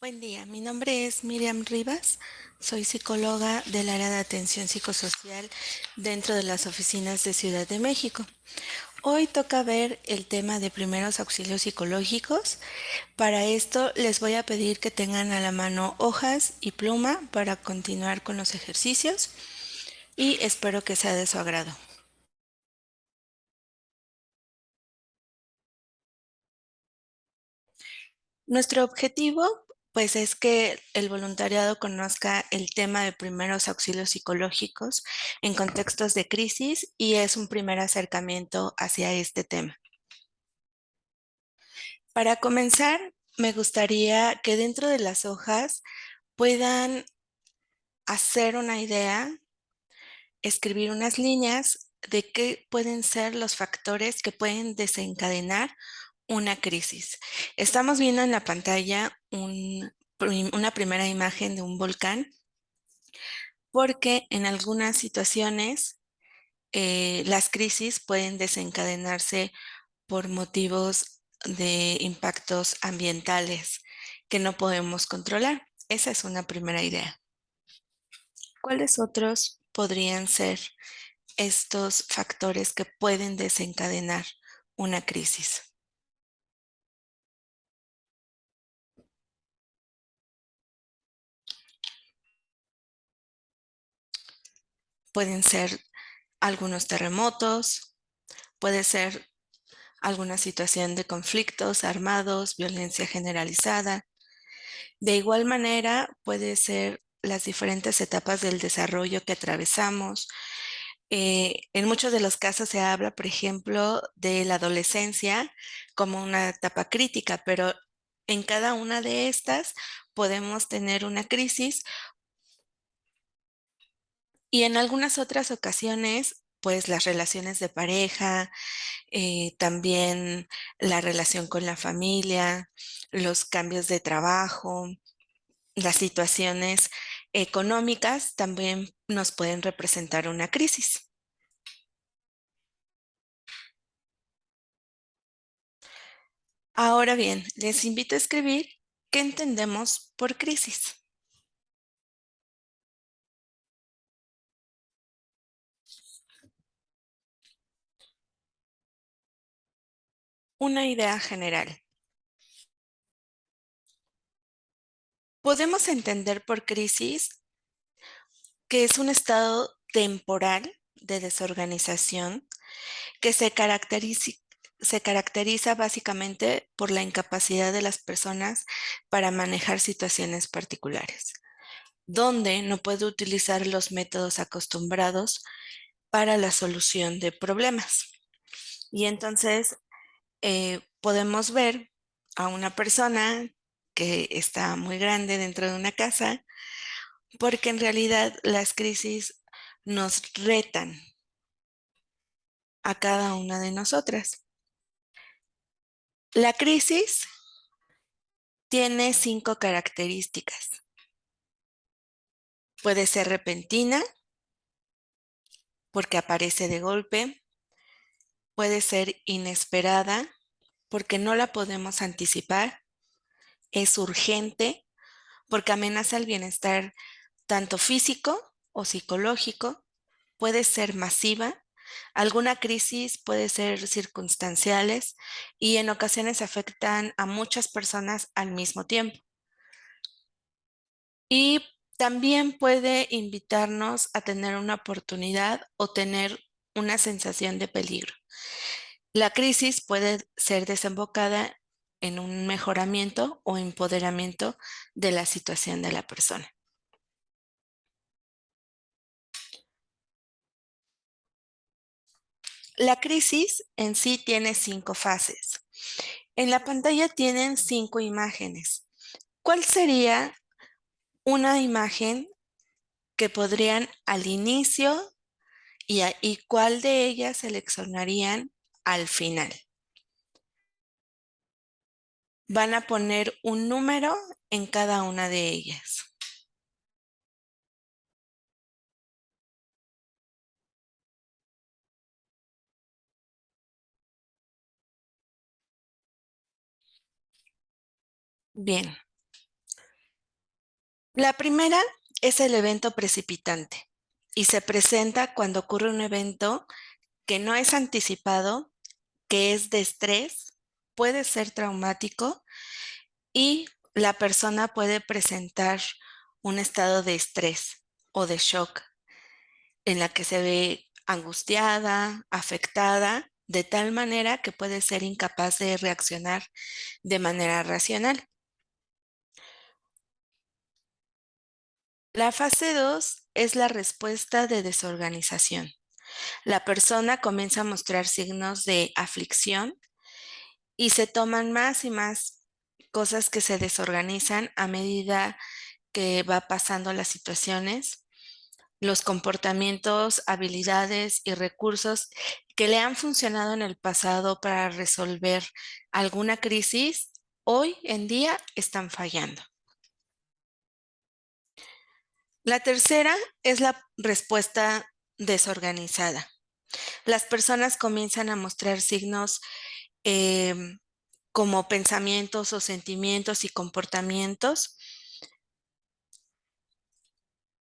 Buen día, mi nombre es Miriam Rivas, soy psicóloga del área de atención psicosocial dentro de las oficinas de Ciudad de México. Hoy toca ver el tema de primeros auxilios psicológicos. Para esto les voy a pedir que tengan a la mano hojas y pluma para continuar con los ejercicios y espero que sea de su agrado. Nuestro objetivo, pues, es que el voluntariado conozca el tema de primeros auxilios psicológicos en contextos de crisis y es un primer acercamiento hacia este tema. Para comenzar, me gustaría que dentro de las hojas puedan hacer una idea, escribir unas líneas de qué pueden ser los factores que pueden desencadenar una crisis. Estamos viendo en la pantalla una primera imagen de un volcán porque en algunas situaciones las crisis pueden desencadenarse por motivos de impactos ambientales que no podemos controlar. Esa es una primera idea. ¿Cuáles otros podrían ser estos factores que pueden desencadenar una crisis? Pueden ser algunos terremotos, puede ser alguna situación de conflictos armados, violencia generalizada. De igual manera, puede ser las diferentes etapas del desarrollo que atravesamos. En muchos de los casos se habla, por ejemplo, de la adolescencia como una etapa crítica, pero en cada una de estas podemos tener una crisis y en algunas otras ocasiones, pues las relaciones de pareja, también la relación con la familia, los cambios de trabajo, las situaciones económicas también nos pueden representar una crisis. Ahora bien, les invito a escribir qué entendemos por crisis. Una idea general. Podemos entender por crisis que es un estado temporal de desorganización que se caracteriza básicamente por la incapacidad de las personas para manejar situaciones particulares, donde no puede utilizar los métodos acostumbrados para la solución de problemas. Y entonces podemos ver a una persona que está muy grande dentro de una casa, porque en realidad las crisis nos retan a cada una de nosotras. La crisis tiene 5 características. Puede ser repentina, porque aparece de golpe. Puede ser inesperada, porque no la podemos anticipar. Es urgente, porque amenaza el bienestar tanto físico o psicológico. Puede ser masiva. Alguna crisis puede ser circunstanciales y en ocasiones afectan a muchas personas al mismo tiempo. Y también puede invitarnos a tener una oportunidad o tener una sensación de peligro. La crisis puede ser desembocada en un mejoramiento o empoderamiento de la situación de la persona. La crisis en sí tiene 5 fases. En la pantalla tienen 5 imágenes. ¿Cuál sería una imagen que podrían al inicio y cuál de ellas seleccionarían al final? Van a poner un número en cada una de ellas. Bien, La primera es el evento precipitante y se presenta cuando ocurre un evento que no es anticipado, que es de estrés, puede ser traumático y la persona puede presentar un estado de estrés o de shock en la que se ve angustiada, afectada, de tal manera que puede ser incapaz de reaccionar de manera racional. La fase 2 es la respuesta de desorganización. La persona comienza a mostrar signos de aflicción y se toman más y más cosas que se desorganizan a medida que va pasando las situaciones, los comportamientos, habilidades y recursos que le han funcionado en el pasado para resolver alguna crisis, hoy en día están fallando. La tercera es la respuesta desorganizada. Las personas comienzan a mostrar signos em, como pensamientos o sentimientos y comportamientos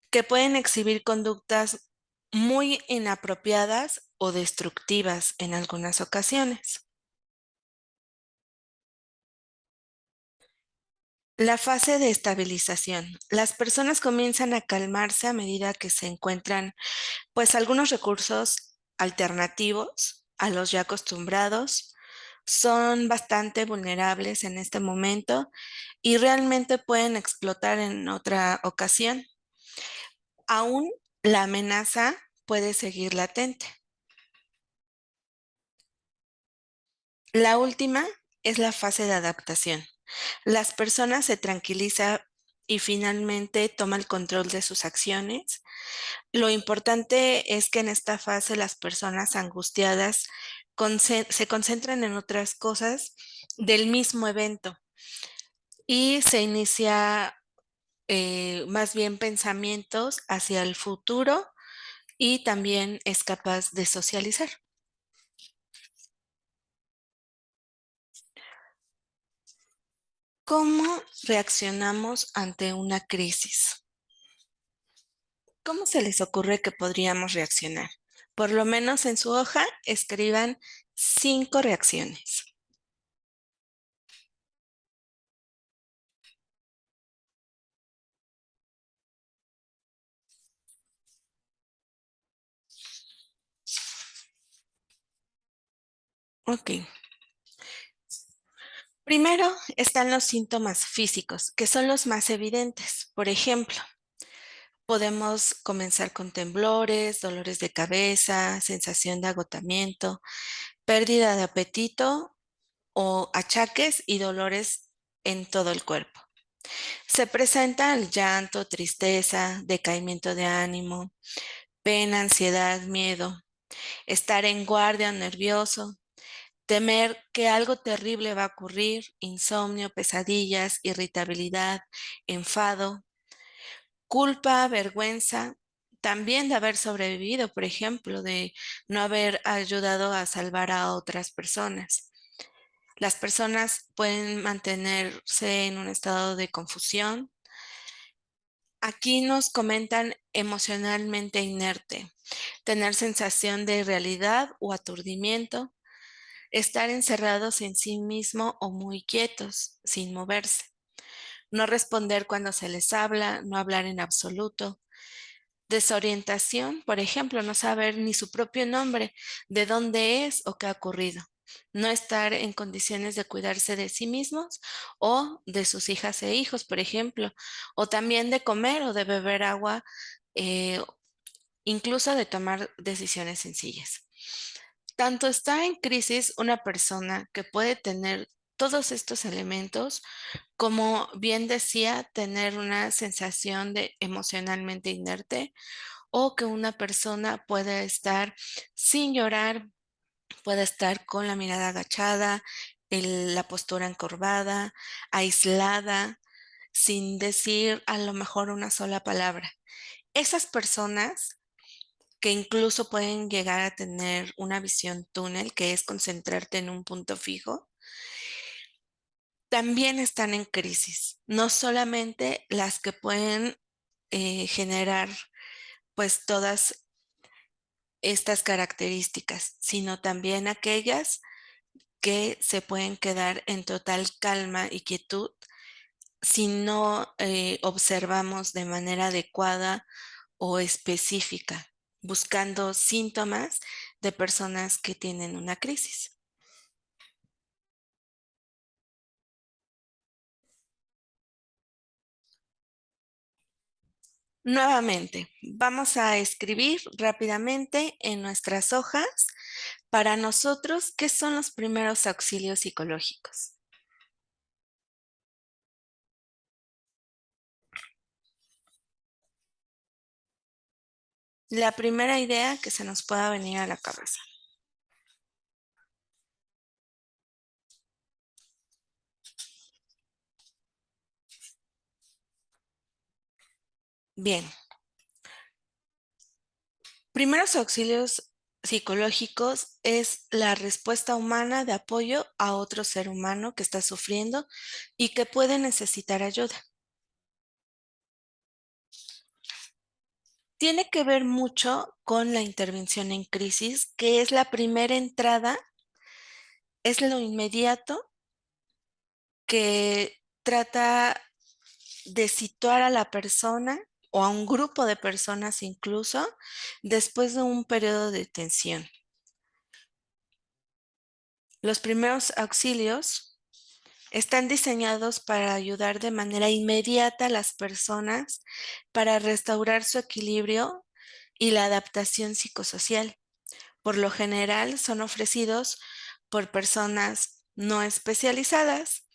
que pueden exhibir conductas muy inapropiadas o destructivas en algunas ocasiones. La fase de estabilización. Las personas comienzan a calmarse a medida que se encuentran, pues, algunos recursos alternativos a los ya acostumbrados. Son bastante vulnerables en este momento y realmente pueden explotar en otra ocasión. Aún la amenaza puede seguir latente. La última es la fase de adaptación. Las personas se tranquilizan y finalmente toma el control de sus acciones. Lo importante es que en esta fase las personas angustiadas se concentran en otras cosas del mismo evento y se inicia más bien pensamientos hacia el futuro y también es capaz de socializar. ¿Cómo reaccionamos ante una crisis? ¿Cómo se les ocurre que podríamos reaccionar? Por lo menos en su hoja escriban 5 reacciones. Ok. Primero están los síntomas físicos, que son los más evidentes. Por ejemplo, podemos comenzar con temblores, dolores de cabeza, sensación de agotamiento, pérdida de apetito o achaques y dolores en todo el cuerpo. Se presenta el llanto, tristeza, decaimiento de ánimo, pena, ansiedad, miedo, estar en guardia o nervioso, temer que algo terrible va a ocurrir, insomnio, pesadillas, irritabilidad, enfado, culpa, vergüenza, también de haber sobrevivido, por ejemplo, de no haber ayudado a salvar a otras personas. Las personas pueden mantenerse en un estado de confusión. Aquí nos comentan emocionalmente inerte, tener sensación de irrealidad o aturdimiento, estar encerrados en sí mismo o muy quietos, sin moverse, no responder cuando se les habla, no hablar en absoluto, desorientación, por ejemplo, no saber ni su propio nombre, de dónde es o qué ha ocurrido, no estar en condiciones de cuidarse de sí mismos o de sus hijas e hijos, por ejemplo, o también de comer o de beber agua, eh, incluso de tomar decisiones sencillas. Tanto está en crisis una persona que puede tener todos estos elementos, como bien decía, tener una sensación de emocionalmente inerte o que una persona puede estar sin llorar, puede estar con la mirada agachada, la postura encorvada, aislada, sin decir a lo mejor una sola palabra. Esas personas que incluso pueden llegar a tener una visión túnel, que es concentrarte en un punto fijo, también están en crisis, no solamente las que pueden generar pues todas estas características, sino también aquellas que se pueden quedar en total calma y quietud si no observamos de manera adecuada o específica, buscando síntomas de personas que tienen una crisis. Nuevamente, vamos a escribir rápidamente en nuestras hojas para nosotros qué son los primeros auxilios psicológicos. La primera idea que se nos pueda venir a la cabeza. Bien, primeros auxilios psicológicos es la respuesta humana de apoyo a otro ser humano que está sufriendo y que puede necesitar ayuda. Tiene que ver mucho con la intervención en crisis, que es la primera entrada, es lo inmediato que trata de situar a la persona o a un grupo de personas incluso después de un periodo de tensión. Los primeros auxilios están diseñados para ayudar de manera inmediata a las personas para restaurar su equilibrio y la adaptación psicosocial. Por lo general son ofrecidos por personas no especializadas.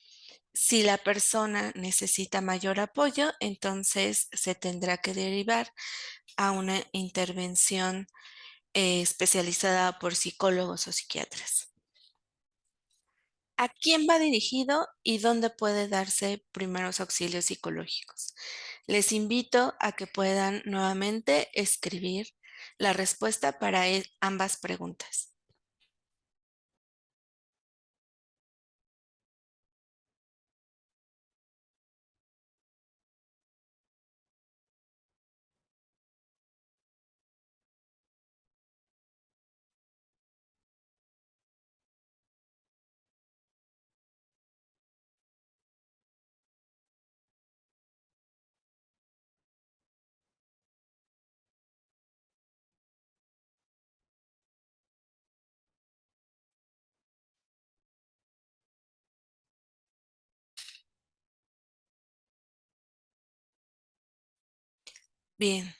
Si la persona necesita mayor apoyo, entonces se tendrá que derivar a una intervención especializada por psicólogos o psiquiatras. ¿A quién va dirigido y dónde puede darse primeros auxilios psicológicos? Les invito a que puedan nuevamente escribir la respuesta para ambas preguntas. Bien.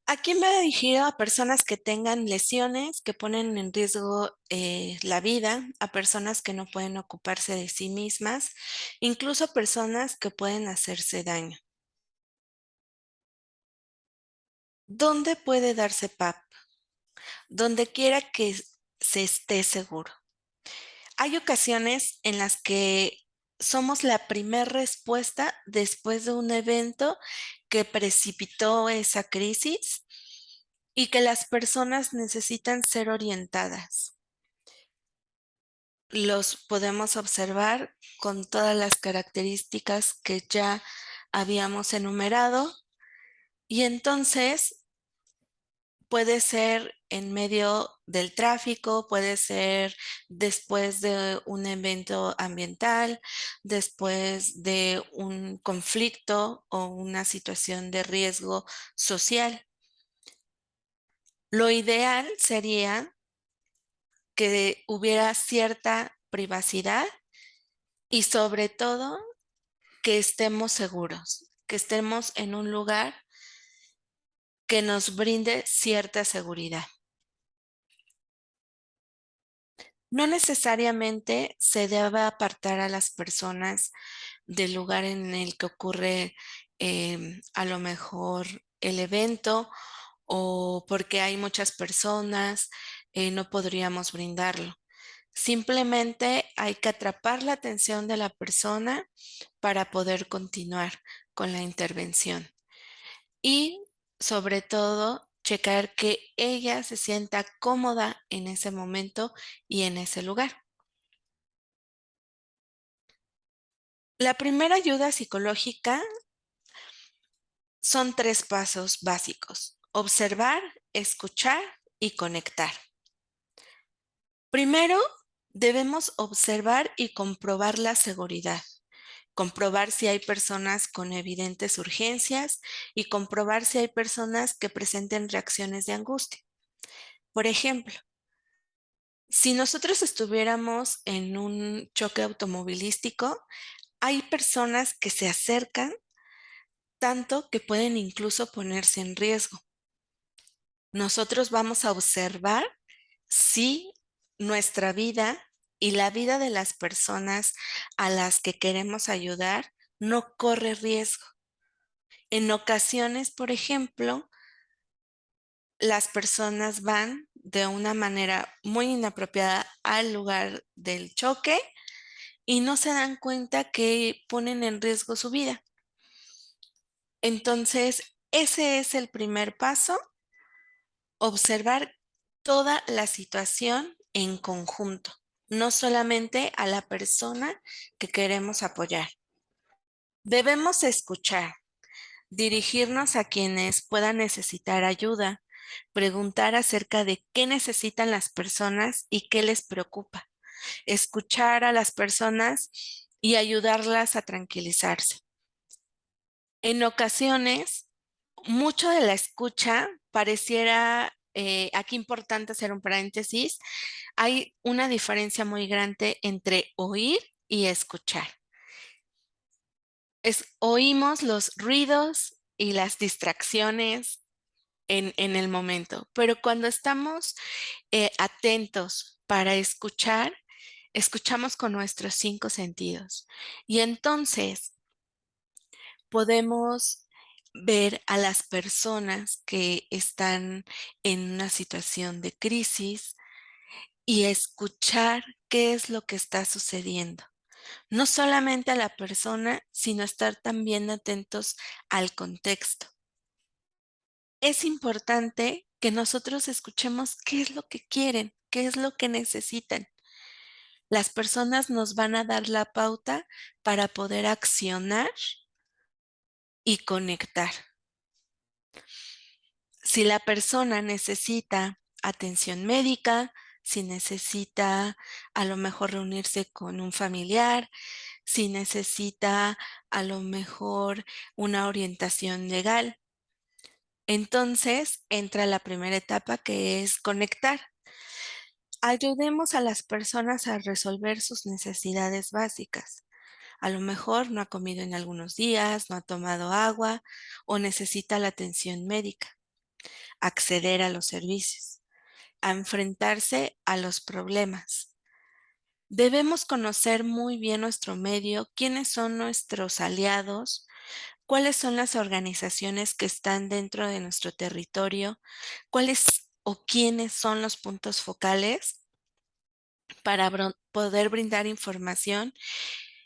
¿A quién va dirigido? A personas que tengan lesiones que ponen en riesgo la vida, a personas que no pueden ocuparse de sí mismas, incluso personas que pueden hacerse daño. ¿Dónde puede darse PAP? Donde quiera que se esté seguro. Hay ocasiones en las que somos la primer respuesta después de un evento que precipitó esa crisis y que las personas necesitan ser orientadas. Los podemos observar con todas las características que ya habíamos enumerado y entonces puede ser en medio del tráfico, puede ser después de un evento ambiental, después de un conflicto o una situación de riesgo social. Lo ideal sería que hubiera cierta privacidad y sobre todo que estemos seguros, que estemos en un lugar que nos brinde cierta seguridad. No necesariamente se debe apartar a las personas del lugar en el que ocurre a lo mejor el evento o porque hay muchas personas, no podríamos brindarlo. Simplemente hay que atrapar la atención de la persona para poder continuar con la intervención. Y sobre todo, checar que ella se sienta cómoda en ese momento y en ese lugar. La primera ayuda psicológica son 3 pasos básicos: observar, escuchar y conectar. Primero, debemos observar y comprobar la seguridad, comprobar si hay personas con evidentes urgencias y comprobar si hay personas que presenten reacciones de angustia. Por ejemplo, si nosotros estuviéramos en un choque automovilístico, hay personas que se acercan tanto que pueden incluso ponerse en riesgo. Nosotros vamos a observar si nuestra vida y la vida de las personas a las que queremos ayudar no corre riesgo. En ocasiones, por ejemplo, las personas van de una manera muy inapropiada al lugar del choque y no se dan cuenta que ponen en riesgo su vida. Entonces, ese es el primer paso: observar toda la situación en conjunto, no solamente a la persona que queremos apoyar. Debemos escuchar, dirigirnos a quienes puedan necesitar ayuda, preguntar acerca de qué necesitan las personas y qué les preocupa, escuchar a las personas y ayudarlas a tranquilizarse. En ocasiones, mucho de la escucha pareciera, aquí importante hacer un paréntesis, hay una diferencia muy grande entre oír y escuchar. Oímos los ruidos y las distracciones en el momento, pero cuando estamos atentos para escuchar, escuchamos con nuestros 5 sentidos. Y entonces podemos ver a las personas que están en una situación de crisis y escuchar qué es lo que está sucediendo. No solamente a la persona, sino estar también atentos al contexto. Es importante que nosotros escuchemos qué es lo que quieren, qué es lo que necesitan. Las personas nos van a dar la pauta para poder accionar y conectar. Si la persona necesita atención médica, si necesita a lo mejor reunirse con un familiar, si necesita a lo mejor una orientación legal, entonces entra la primera etapa, que es conectar. Ayudemos a las personas a resolver sus necesidades básicas. A lo mejor no ha comido en algunos días, no ha tomado agua o necesita la atención médica. Acceder a los servicios, a enfrentarse a los problemas. Debemos conocer muy bien nuestro medio, quiénes son nuestros aliados, cuáles son las organizaciones que están dentro de nuestro territorio, cuáles o quiénes son los puntos focales para poder brindar información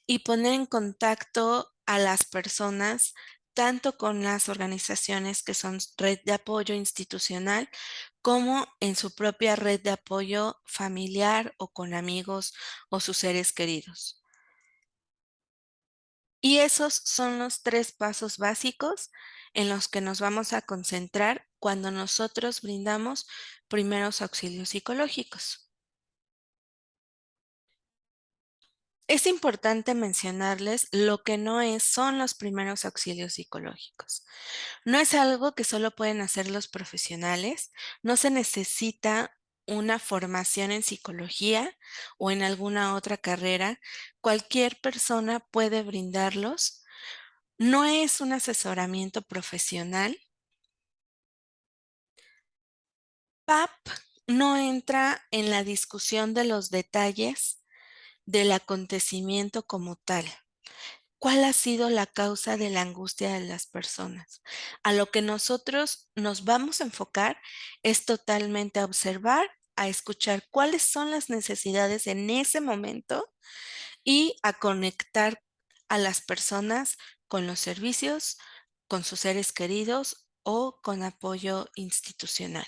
y poner en contacto a las personas, tanto con las organizaciones que son red de apoyo institucional, como en su propia red de apoyo familiar o con amigos o sus seres queridos. Y esos son los 3 pasos básicos en los que nos vamos a concentrar cuando nosotros brindamos primeros auxilios psicológicos. Es importante mencionarles lo que no son los primeros auxilios psicológicos. No es algo que solo pueden hacer los profesionales, no se necesita una formación en psicología o en alguna otra carrera, cualquier persona puede brindarlos. No es un asesoramiento profesional. PAP no entra en la discusión de los detalles del acontecimiento como tal. ¿Cuál ha sido la causa de la angustia de las personas? A lo que nosotros nos vamos a enfocar es totalmente a observar, a escuchar cuáles son las necesidades en ese momento y a conectar a las personas con los servicios, con sus seres queridos o con apoyo institucional.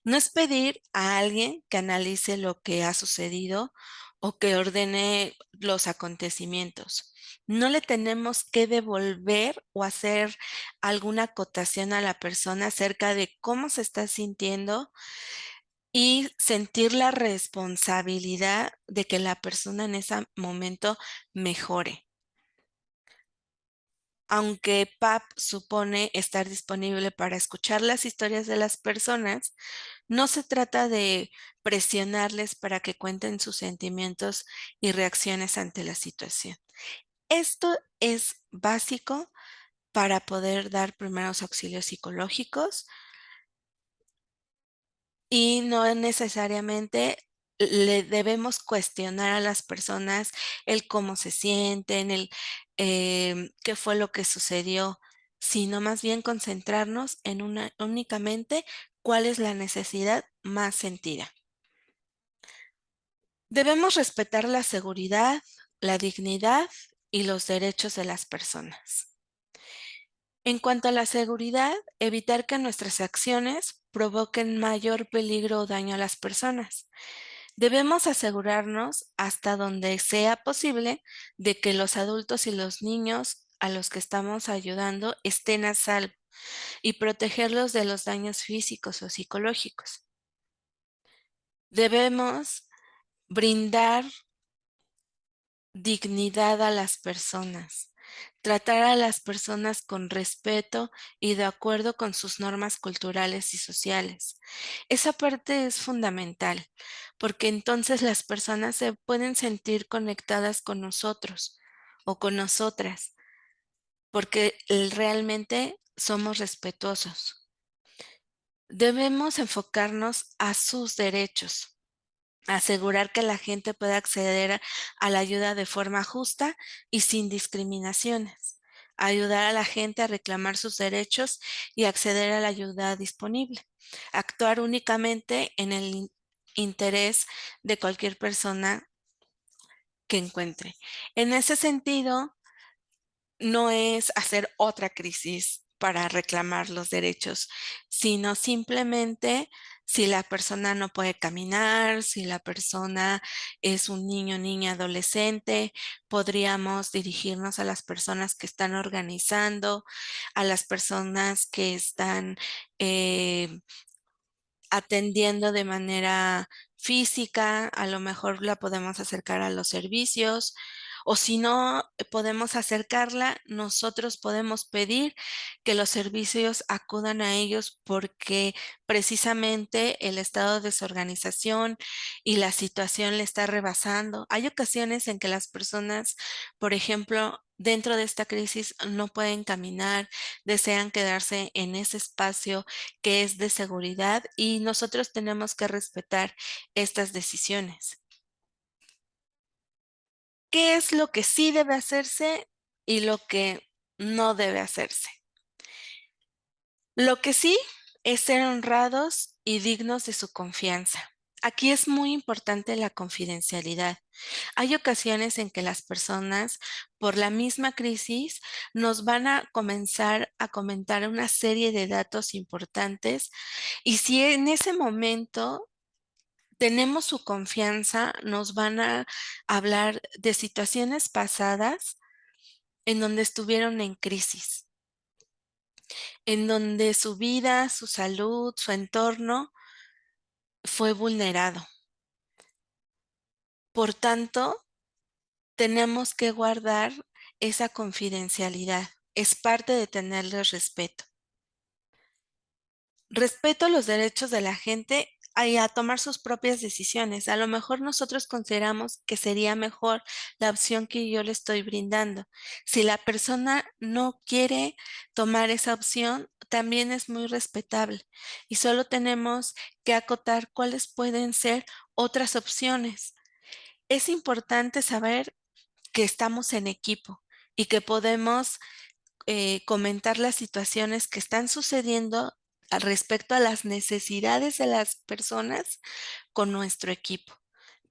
No es pedir a alguien que analice lo que ha sucedido o que ordene los acontecimientos. No le tenemos que devolver o hacer alguna acotación a la persona acerca de cómo se está sintiendo y sentir la responsabilidad de que la persona en ese momento mejore. Aunque PAP supone estar disponible para escuchar las historias de las personas, no se trata de presionarles para que cuenten sus sentimientos y reacciones ante la situación. Esto es básico para poder dar primeros auxilios psicológicos y no necesariamente le debemos cuestionar a las personas el cómo se sienten, qué fue lo que sucedió, sino más bien concentrarnos en únicamente cuál es la necesidad más sentida. Debemos respetar la seguridad, la dignidad y los derechos de las personas. En cuanto a la seguridad, evitar que nuestras acciones provoquen mayor peligro o daño a las personas. Debemos asegurarnos, hasta donde sea posible, de que los adultos y los niños a los que estamos ayudando estén a salvo y protegerlos de los daños físicos o psicológicos. Debemos brindar dignidad a las personas, tratar a las personas con respeto y de acuerdo con sus normas culturales y sociales. Esa parte es fundamental, porque entonces las personas se pueden sentir conectadas con nosotros o con nosotras, porque realmente somos respetuosos. Debemos enfocarnos a sus derechos, asegurar que la gente pueda acceder a la ayuda de forma justa y sin discriminaciones, ayudar a la gente a reclamar sus derechos y acceder a la ayuda disponible, actuar únicamente en el interés de cualquier persona que encuentre. En ese sentido, no es hacer otra crisis para reclamar los derechos, sino simplemente si la persona no puede caminar, si la persona es un niño, niña, adolescente, podríamos dirigirnos a las personas que están organizando, a las personas que están atendiendo de manera física, a lo mejor la podemos acercar a los servicios, o si no podemos acercarla, nosotros podemos pedir que los servicios acudan a ellos porque precisamente el estado de desorganización y la situación le está rebasando. Hay ocasiones en que las personas, por ejemplo, dentro de esta crisis no pueden caminar, desean quedarse en ese espacio que es de seguridad y nosotros tenemos que respetar estas decisiones. ¿Qué es lo que sí debe hacerse y lo que no debe hacerse? Lo que sí es ser honrados y dignos de su confianza. Aquí es muy importante la confidencialidad. Hay ocasiones en que las personas, por la misma crisis, nos van a comenzar a comentar una serie de datos importantes y si en ese momento tenemos su confianza, nos van a hablar de situaciones pasadas en donde estuvieron en crisis, en donde su vida, su salud, su entorno fue vulnerado. Por tanto, tenemos que guardar esa confidencialidad. Es parte de tenerles respeto. Respeto los derechos de la gente y a tomar sus propias decisiones. A lo mejor nosotros consideramos que sería mejor la opción que yo le estoy brindando. Si la persona no quiere tomar esa opción, también es muy respetable y solo tenemos que acotar cuáles pueden ser otras opciones. Es importante saber que estamos en equipo y que podemos comentar las situaciones que están sucediendo al respecto a las necesidades de las personas con nuestro equipo,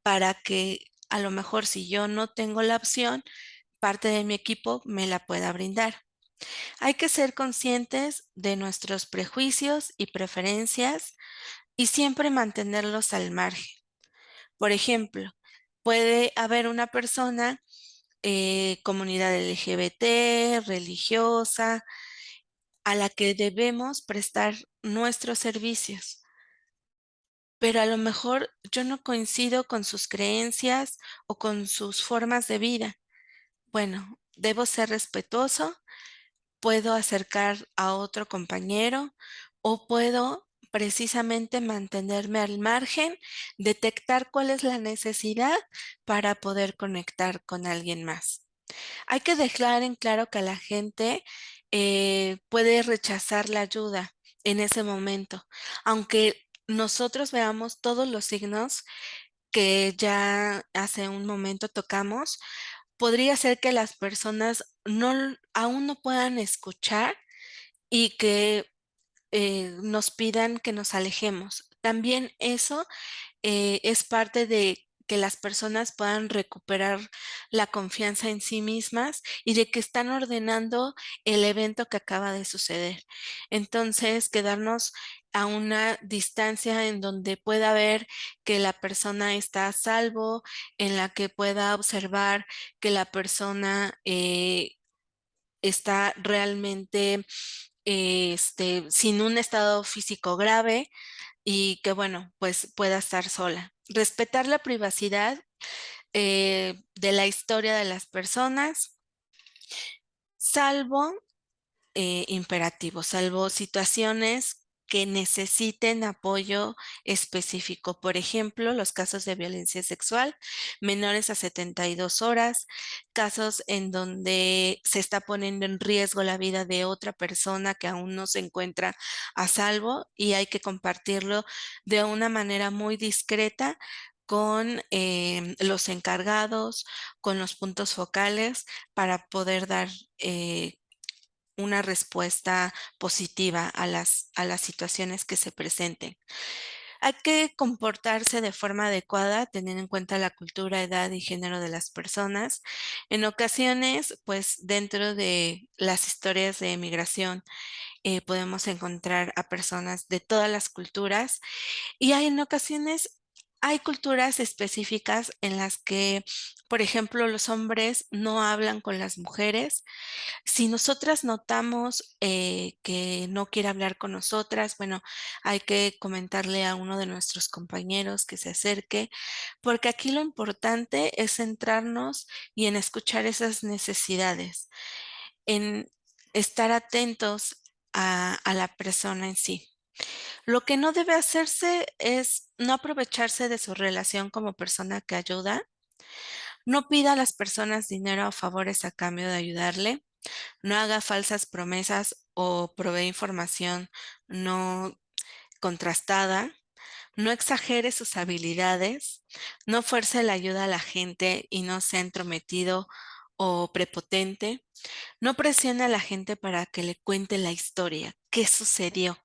para que a lo mejor si yo no tengo la opción, parte de mi equipo me la pueda brindar. Hay que ser conscientes de nuestros prejuicios y preferencias y siempre mantenerlos al margen. Por ejemplo, Puede haber una persona, comunidad LGBT, religiosa, a la que debemos prestar nuestros servicios, pero a lo mejor yo no coincido con sus creencias o con sus formas de vida. Bueno, debo ser respetuoso, puedo acercar a otro compañero o puedo precisamente mantenerme al margen, detectar cuál es la necesidad para poder conectar con alguien más. Hay que dejar en claro que la gente puede rechazar la ayuda en ese momento, aunque nosotros veamos todos los signos que ya hace un momento tocamos, podría ser que las personas aún no puedan escuchar y que nos pidan que nos alejemos. También eso es parte de que las personas puedan recuperar la confianza en sí mismas y de que están ordenando el evento que acaba de suceder. Entonces, quedarnos a una distancia en donde pueda ver que la persona está a salvo, en la que pueda observar que la persona está realmente sin un estado físico grave y que, bueno, pues pueda estar sola. Respetar la privacidad de la historia de las personas, salvo imperativos, salvo situaciones que necesiten apoyo específico. Por ejemplo, los casos de violencia sexual, menores a 72 horas, casos en donde se está poniendo en riesgo la vida de otra persona que aún no se encuentra a salvo y hay que compartirlo de una manera muy discreta con los encargados, con los puntos focales para poder dar una respuesta positiva a las situaciones que se presenten. Hay que comportarse de forma adecuada, teniendo en cuenta la cultura, edad y género de las personas. En ocasiones, pues dentro de las historias de migración, podemos encontrar a personas de todas las culturas y hay en ocasiones, hay culturas específicas en las que, por ejemplo, los hombres no hablan con las mujeres. Si nosotras notamos que no quiere hablar con nosotras, bueno, hay que comentarle a uno de nuestros compañeros que se acerque, porque aquí lo importante es centrarnos y en escuchar esas necesidades, en estar atentos a la persona en sí. Lo que no debe hacerse es no aprovecharse de su relación como persona que ayuda, no pida a las personas dinero o favores a cambio de ayudarle, no haga falsas promesas o provee información no contrastada, no exagere sus habilidades, no fuerce la ayuda a la gente y no sea entrometido o prepotente, no presione a la gente para que le cuente la historia, qué sucedió.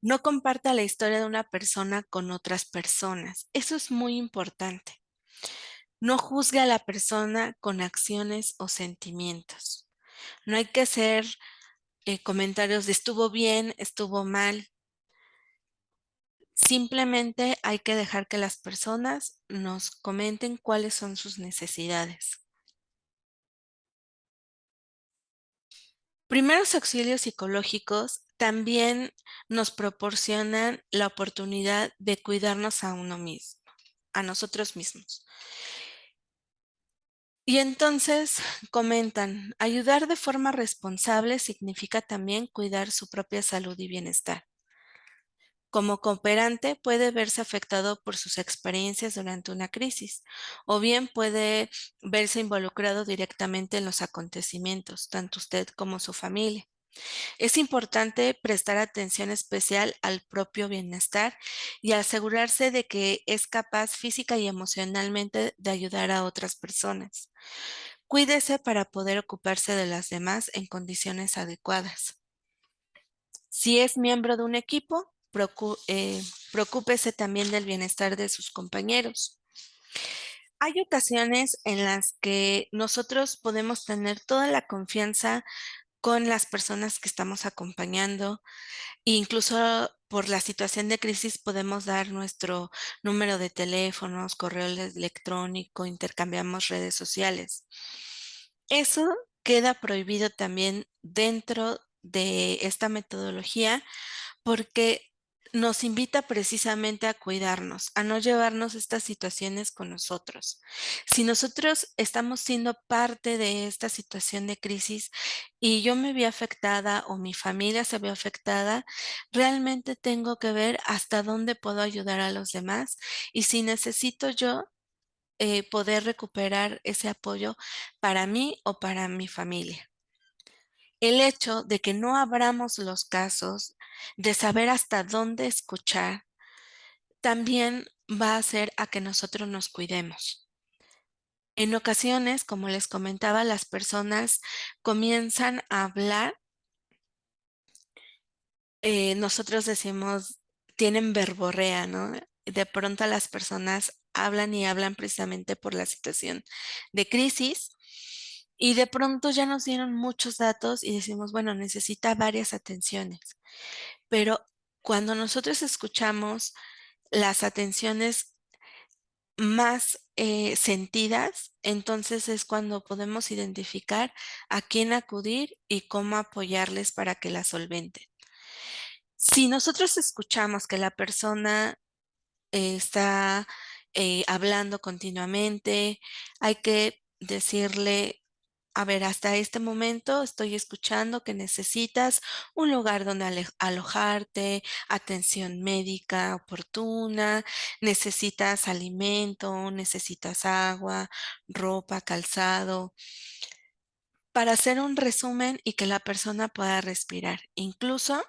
No comparta la historia de una persona con otras personas. Eso es muy importante. No juzgue a la persona con acciones o sentimientos. No hay que hacer comentarios de estuvo bien, estuvo mal. Simplemente hay que dejar que las personas nos comenten cuáles son sus necesidades. Primeros auxilios psicológicos también nos proporcionan la oportunidad de cuidarnos a uno mismo, a nosotros mismos. Y entonces comentan, ayudar de forma responsable significa también cuidar su propia salud y bienestar. Como cooperante puede verse afectado por sus experiencias durante una crisis o bien puede verse involucrado directamente en los acontecimientos, tanto usted como su familia. Es importante prestar atención especial al propio bienestar y asegurarse de que es capaz física y emocionalmente de ayudar a otras personas. Cuídese para poder ocuparse de las demás en condiciones adecuadas. Si es miembro de un equipo, preocúpese también del bienestar de sus compañeros. Hay ocasiones en las que nosotros podemos tener toda la confianza con las personas que estamos acompañando. Incluso por la situación de crisis podemos dar nuestro número de teléfonos, correo electrónico, intercambiamos redes sociales. Eso queda prohibido también dentro de esta metodología porque nos invita precisamente a cuidarnos, a no llevarnos estas situaciones con nosotros. Si nosotros estamos siendo parte de esta situación de crisis y yo me vi afectada o mi familia se ve afectada, realmente tengo que ver hasta dónde puedo ayudar a los demás y si necesito yo poder recuperar ese apoyo para mí o para mi familia. El hecho de que no abramos los casos, de saber hasta dónde escuchar, también va a hacer a que nosotros nos cuidemos. En ocasiones, como les comentaba, las personas comienzan a hablar, nosotros decimos, tienen verborrea, ¿no? De pronto las personas hablan y hablan precisamente por la situación de crisis y de pronto ya nos dieron muchos datos y decimos, bueno, necesita varias atenciones. Pero cuando nosotros escuchamos las atenciones más, sentidas, entonces es cuando podemos identificar a quién acudir y cómo apoyarles para que la solventen. Si nosotros escuchamos que la persona está, hablando continuamente, hay que decirle: a ver, hasta este momento estoy escuchando que necesitas un lugar donde alojarte, atención médica oportuna, necesitas alimento, necesitas agua, ropa, calzado, para hacer un resumen y que la persona pueda respirar. Incluso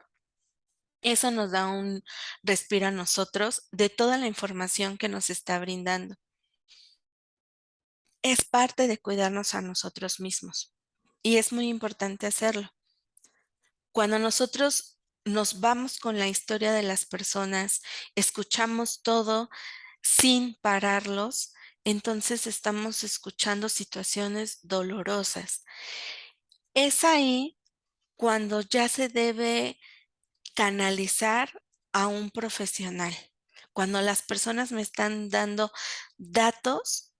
eso nos da un respiro a nosotros de toda la información que nos está brindando. Es parte de cuidarnos a nosotros mismos y es muy importante hacerlo. Cuando nosotros nos vamos con la historia de las personas, escuchamos todo sin pararlos, entonces estamos escuchando situaciones dolorosas. Es ahí cuando ya se debe canalizar a un profesional. Cuando las personas me están dando datos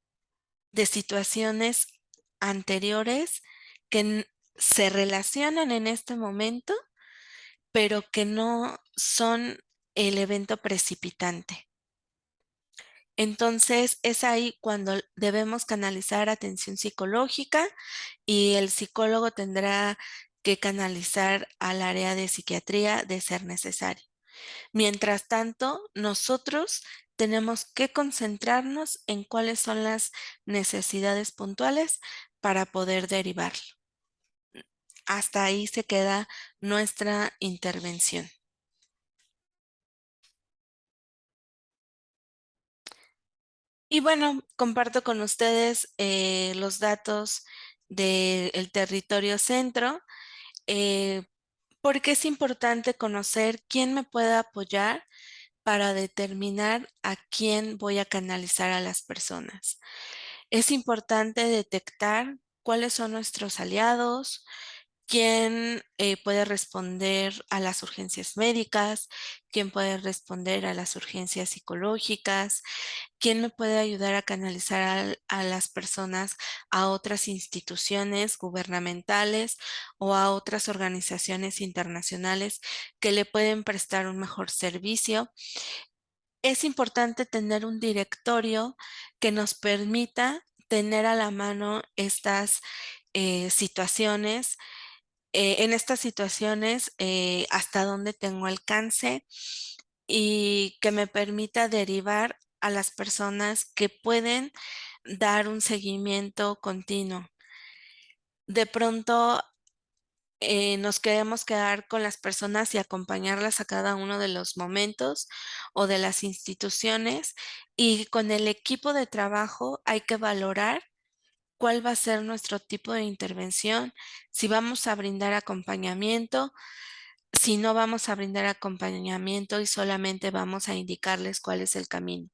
de situaciones anteriores que se relacionan en este momento pero que no son el evento precipitante. Entonces, es ahí cuando debemos canalizar atención psicológica y el psicólogo tendrá que canalizar al área de psiquiatría de ser necesario. Mientras tanto, nosotros tenemos que concentrarnos en cuáles son las necesidades puntuales para poder derivarlo. Hasta ahí se queda nuestra intervención. Y bueno, comparto con ustedes los datos del territorio centro, eh, porque es importante conocer quién me puede apoyar para determinar a quién voy a canalizar a las personas. Es importante detectar cuáles son nuestros aliados, quién puede responder a las urgencias médicas, quién puede responder a las urgencias psicológicas, quién me puede ayudar a canalizar a las personas a otras instituciones gubernamentales o a otras organizaciones internacionales que le pueden prestar un mejor servicio. Es importante tener un directorio que nos permita tener a la mano estas situaciones. En estas situaciones, hasta dónde tengo alcance y que me permita derivar a las personas que pueden dar un seguimiento continuo. De pronto, nos queremos quedar con las personas y acompañarlas a cada uno de los momentos o de las instituciones y con el equipo de trabajo hay que valorar cuál va a ser nuestro tipo de intervención, si vamos a brindar acompañamiento, si no vamos a brindar acompañamiento y solamente vamos a indicarles cuál es el camino.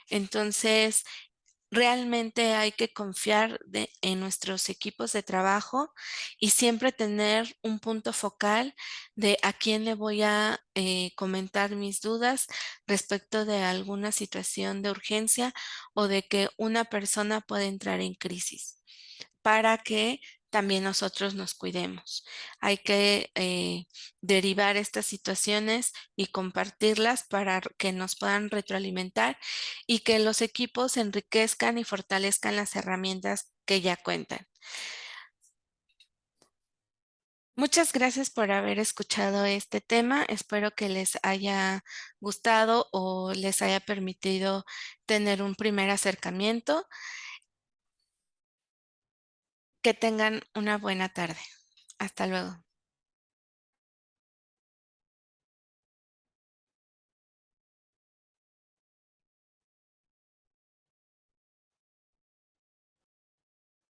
Entonces, realmente hay que confiar en nuestros equipos de trabajo y siempre tener un punto focal de a quién le voy a comentar mis dudas respecto de alguna situación de urgencia o de que una persona puede entrar en crisis para que también nosotros nos cuidemos. Hay que derivar estas situaciones y compartirlas para que nos puedan retroalimentar y que los equipos enriquezcan y fortalezcan las herramientas que ya cuentan. Muchas gracias por haber escuchado este tema. Espero que les haya gustado o les haya permitido tener un primer acercamiento. Que tengan una buena tarde. Hasta luego.